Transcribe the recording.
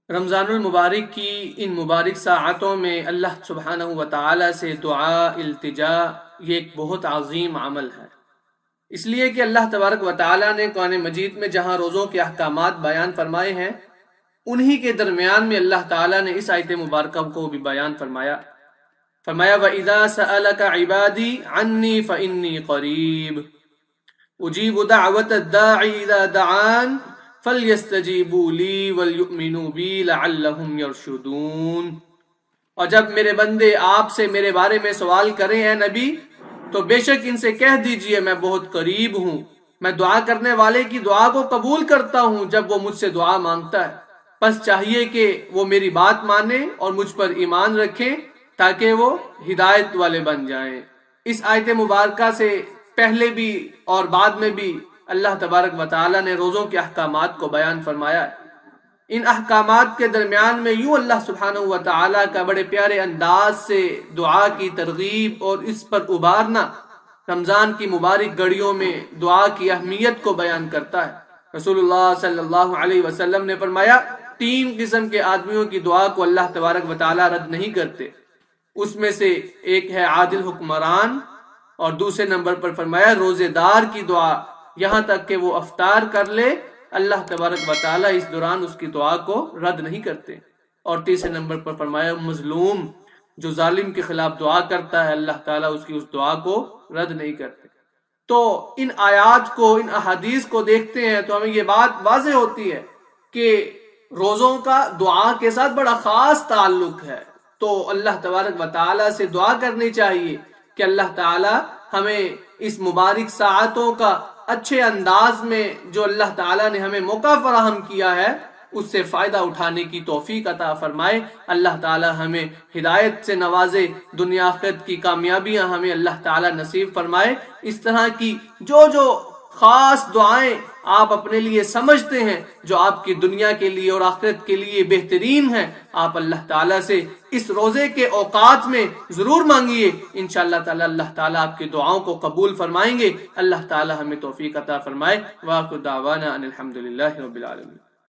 رمضان المبارک کی ان مبارک ساعتوں میں اللہ سبحانہ و تعالی سے دعا التجا یہ ایک بہت عظیم عمل ہے، اس لیے کہ اللہ تبارک و تعالی نے قرآن مجید میں جہاں روزوں کے احکامات بیان فرمائے ہیں، انہی کے درمیان میں اللہ تعالی نے اس آیت مبارکہ کو بھی بیان فرمایا۔ وَإِذَا سَأَلَكَ عِبَادِي عَنِّي فَإِنِّي قَرِيبٌ أُجِيبُ دَعْوَةَ الدَّاعِ إِذَا دَعَانِ فَلْيَسْتَجِيبُوا لِي وَلْيُؤْمِنُوا بِي لَعَلَّهُمْ يَرْشُدُونَ۔ اور جب میرے بندے آپ سے میرے بارے میں سوال کریں اے نبی، تو بے شک ان سے کہہ دیجئے میں بہت قریب ہوں، میں دعا کرنے والے کی دعا کو قبول کرتا ہوں جب وہ مجھ سے دعا مانگتا ہے، بس چاہیے کہ وہ میری بات مانیں اور مجھ پر ایمان رکھیں تاکہ وہ ہدایت والے بن جائیں۔ اس آیت مبارکہ سے پہلے بھی اور بعد میں بھی اللہ تبارک و تعالی نے روزوں کے احکامات کو بیان فرمایا ہے۔ ان احکامات کے درمیان میں یوں اللہ سبحانہ و تعالی کا بڑے پیارے انداز سے دعا کی ترغیب اور اس پر ابھارنا رمضان کی مبارک گھڑیوں میں دعا کی اہمیت کو بیان کرتا ہے۔ رسول اللہ صلی اللہ علیہ وسلم نے فرمایا، 3 قسم کے آدمیوں کی دعا کو اللہ تبارک و تعالی رد نہیں کرتے، اس میں سے ایک ہے عادل حکمران، اور دوسرے نمبر پر فرمایا روزے دار کی دعا، یہاں تک کہ وہ افطار کر لے اللہ تبارک و تعالی اس دوران اس کی دعا کو رد نہیں کرتے، اور تیسرے نمبر پر فرمایا مظلوم جو ظالم کے خلاف دعا کرتا ہے اللہ تعالیٰ اس کی اس دعا کو رد نہیں کرتے۔ تو ان آیات کو، ان احادیث کو دیکھتے ہیں تو ہمیں یہ بات واضح ہوتی ہے کہ روزوں کا دعا کے ساتھ بڑا خاص تعلق ہے، تو اللہ تبارک و تعالیٰ سے دعا کرنی چاہیے کہ اللہ تعالیٰ ہمیں اس مبارک ساعتوں کا اچھے انداز میں جو اللہ تعالیٰ نے ہمیں موقع فراہم کیا ہے اس سے فائدہ اٹھانے کی توفیق عطا فرمائے۔ اللہ تعالیٰ ہمیں ہدایت سے نوازے، دنیا آخرت کی کامیابیاں ہمیں اللہ تعالیٰ نصیب فرمائے۔ اس طرح کی جو خاص دعائیں آپ اپنے لیے سمجھتے ہیں جو آپ کی دنیا کے لیے اور آخرت کے لیے بہترین ہیں، آپ اللہ تعالیٰ سے اس روزے کے اوقات میں ضرور مانگیے، انشاءاللہ تعالی اللہ تعالیٰ آپ کی دعاؤں کو قبول فرمائیں گے۔ اللہ تعالیٰ ہمیں توفیق عطا فرمائے۔ وآخر دعوانا ان الحمدللہ رب العالمین۔